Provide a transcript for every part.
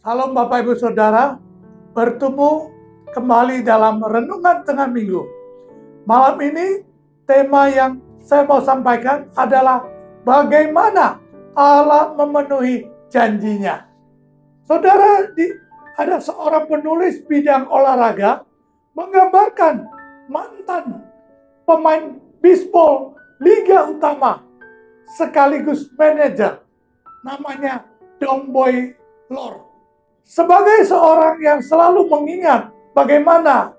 Salam Bapak Ibu Saudara, bertemu kembali dalam Renungan Tengah Minggu. Malam ini tema yang saya mau sampaikan adalah bagaimana Allah memenuhi janjinya. Saudara, ada seorang penulis bidang olahraga menggambarkan mantan pemain bisbol Liga Utama sekaligus manajer, namanya Don Boy Lord. Sebagai seorang yang selalu mengingat bagaimana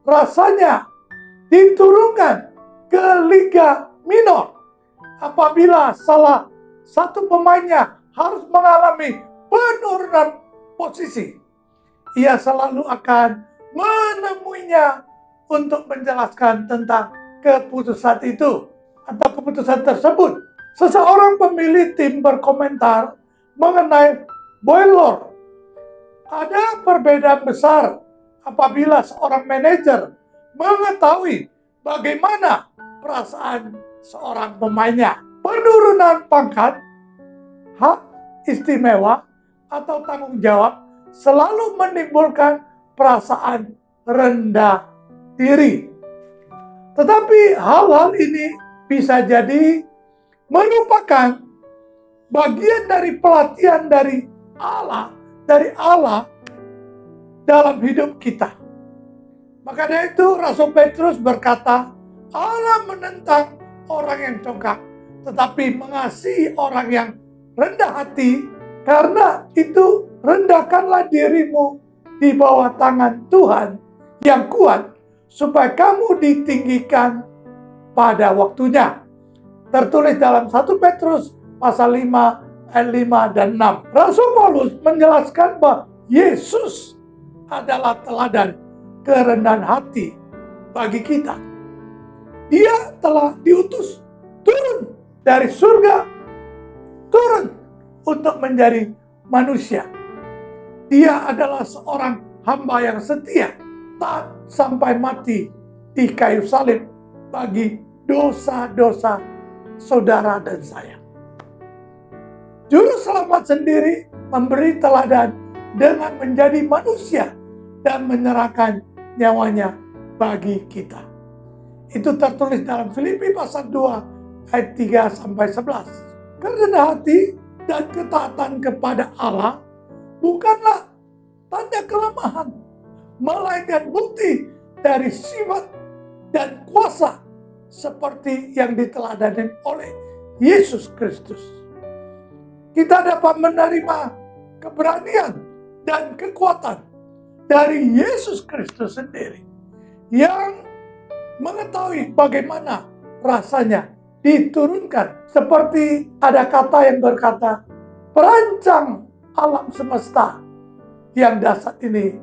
rasanya diturunkan ke Liga Minor apabila salah satu pemainnya harus mengalami penurunan posisi, ia selalu akan menemuinya untuk menjelaskan tentang keputusan itu atau keputusan tersebut. Seseorang pemilik tim berkomentar mengenai Boy Lord. Ada perbedaan besar apabila seorang manajer mengetahui bagaimana perasaan seorang pemainnya. Penurunan pangkat, hak istimewa, atau tanggung jawab selalu menimbulkan perasaan rendah diri. Tetapi hal-hal ini bisa jadi merupakan bagian dari pelatihan dari Allah dalam hidup kita. Maka dari itu Rasul Petrus berkata, Allah menentang orang yang congkak, tetapi mengasihi orang yang rendah hati. Karena itu rendahkanlah dirimu di bawah tangan Tuhan yang kuat, supaya kamu ditinggikan pada waktunya. Tertulis dalam 1 Petrus pasal 5 ayat 5 dan 6. Rasul Paulus menjelaskan bahwa Yesus adalah teladan kerendahan hati bagi kita. Dia telah diutus turun dari surga, turun untuk menjadi manusia. Dia adalah seorang hamba yang setia, taat sampai mati di kayu salib bagi dosa-dosa saudara dan saya. Juru selamat sendiri memberi teladan dengan menjadi manusia dan menyerahkan nyawanya bagi kita. Itu tertulis dalam Filipi pasal 2 ayat 3 sampai 11. Kerendahan hati dan ketaatan kepada Allah bukanlah tanda kelemahan, melainkan bukti dari sifat dan kuasa seperti yang diteladani oleh Yesus Kristus. Kita dapat menerima keberanian dan kekuatan dari Yesus Kristus sendiri, yang mengetahui bagaimana rasanya diturunkan. Seperti ada kata yang berkata, perancang alam semesta yang dahsyat ini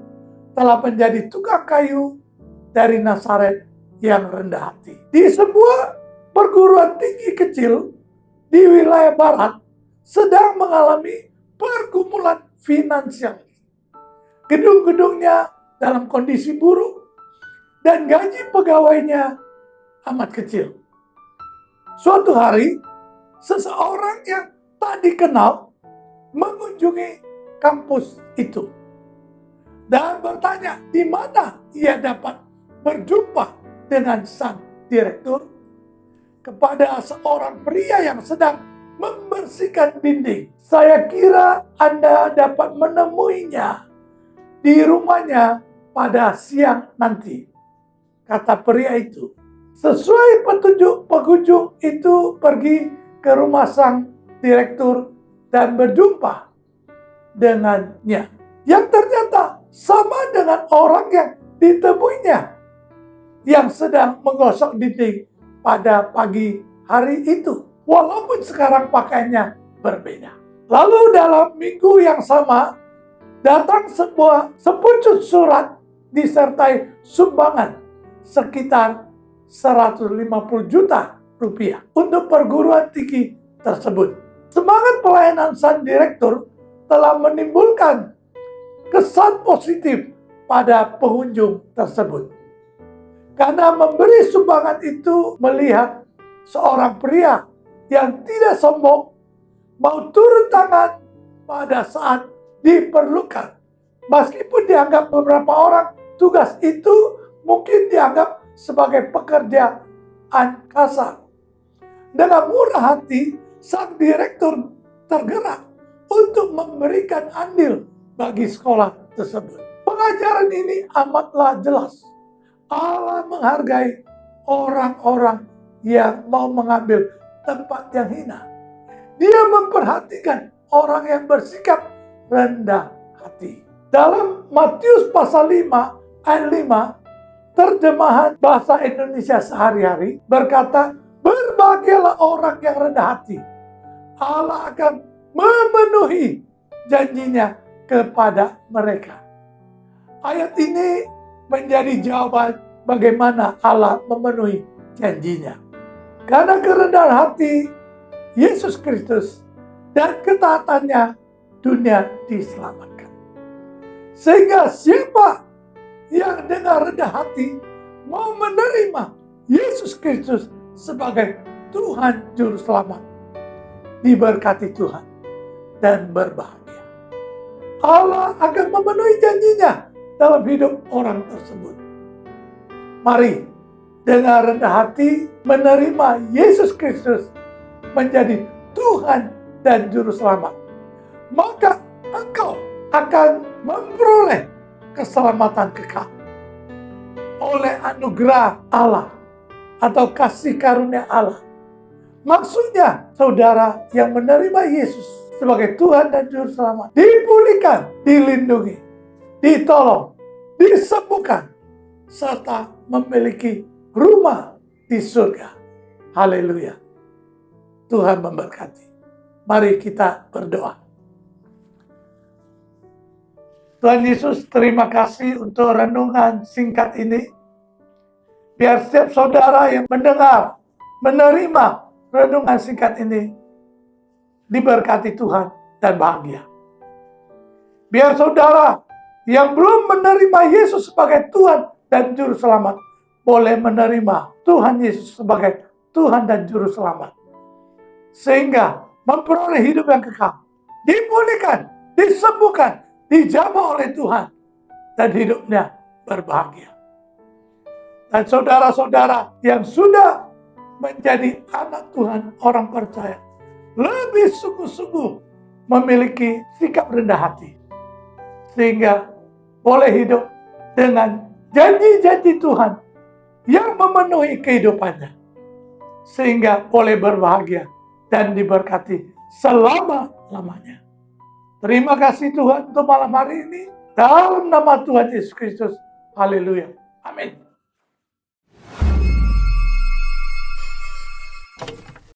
telah menjadi tukang kayu dari Nazaret yang rendah hati. Di sebuah perguruan tinggi kecil di wilayah barat sedang mengalami pergumulan finansial. Gedung-gedungnya dalam kondisi buruk dan gaji pegawainya amat kecil. Suatu hari, seseorang yang tak dikenal mengunjungi kampus itu dan bertanya di mana ia dapat berjumpa dengan sang direktur. Kepada seorang pria yang sedang membersihkan dinding, saya kira Anda dapat menemuinya di rumahnya pada siang nanti, kata pria itu. Sesuai petunjuk pengunjung itu pergi ke rumah sang direktur dan berjumpa dengannya, yang ternyata sama dengan orang yang ditemuinya yang sedang menggosok dinding pada pagi hari itu, walaupun sekarang pakaiannya berbeda. Lalu dalam minggu yang sama, datang sepucuk surat disertai sumbangan sekitar 150 juta rupiah untuk perguruan tinggi tersebut. Semangat pelayanan sang direktur telah menimbulkan kesan positif pada pengunjung tersebut. Karena memberi sumbangan itu melihat seorang pria yang tidak sombong mau turun tangan pada saat diperlukan. Meskipun dianggap beberapa orang tugas itu mungkin dianggap sebagai pekerjaan kasar. Dengan murah hati, sang direktur tergerak untuk memberikan andil bagi sekolah tersebut. Pengajaran ini amatlah jelas. Allah menghargai orang-orang yang mau mengambil tempat yang hina. Dia memperhatikan orang yang bersikap rendah hati. Dalam Matius pasal 5 ayat 5, terjemahan bahasa Indonesia sehari-hari berkata, "Berbahagialah orang yang rendah hati. Allah akan memenuhi janjinya kepada mereka." Ayat ini menjadi jawaban bagaimana Allah memenuhi janjinya. Karena kerendahan hati Yesus Kristus dan ketaatannya, dunia diselamatkan. Sehingga siapa yang dengan rendah hati mau menerima Yesus Kristus sebagai Tuhan Juru Selamat, diberkati Tuhan dan berbahagia. Allah akan memenuhi janjinya dalam hidup orang tersebut. Mari dengan rendah hati menerima Yesus Kristus menjadi Tuhan dan Juru Selamat. Maka engkau akan memperoleh keselamatan kekal oleh anugerah Allah atau kasih karunia Allah. Maksudnya, saudara yang menerima Yesus sebagai Tuhan dan Juru Selamat dipulihkan, dilindungi, ditolong, disembuhkan, serta memiliki rumah di surga. Haleluya. Tuhan memberkati. Mari kita berdoa. Tuhan Yesus, terima kasih untuk renungan singkat ini. Biar setiap saudara yang mendengar, menerima renungan singkat ini, diberkati Tuhan dan bahagia. Biar saudara yang belum menerima Yesus sebagai Tuhan dan Juru Selamat, boleh menerima Tuhan Yesus sebagai Tuhan dan Juru Selamat. Sehingga memperoleh hidup yang kekal, dipulihkan, disembuhkan, dijamah oleh Tuhan, dan hidupnya berbahagia. Dan saudara-saudara yang sudah menjadi anak Tuhan, orang percaya, lebih sungguh-sungguh memiliki sikap rendah hati. Sehingga boleh hidup dengan janji-janji Tuhan yang memenuhi kehidupannya. Sehingga boleh berbahagia dan diberkati selama-lamanya. Terima kasih Tuhan untuk malam hari ini. Dalam nama Tuhan Yesus Kristus. Haleluya. Amin.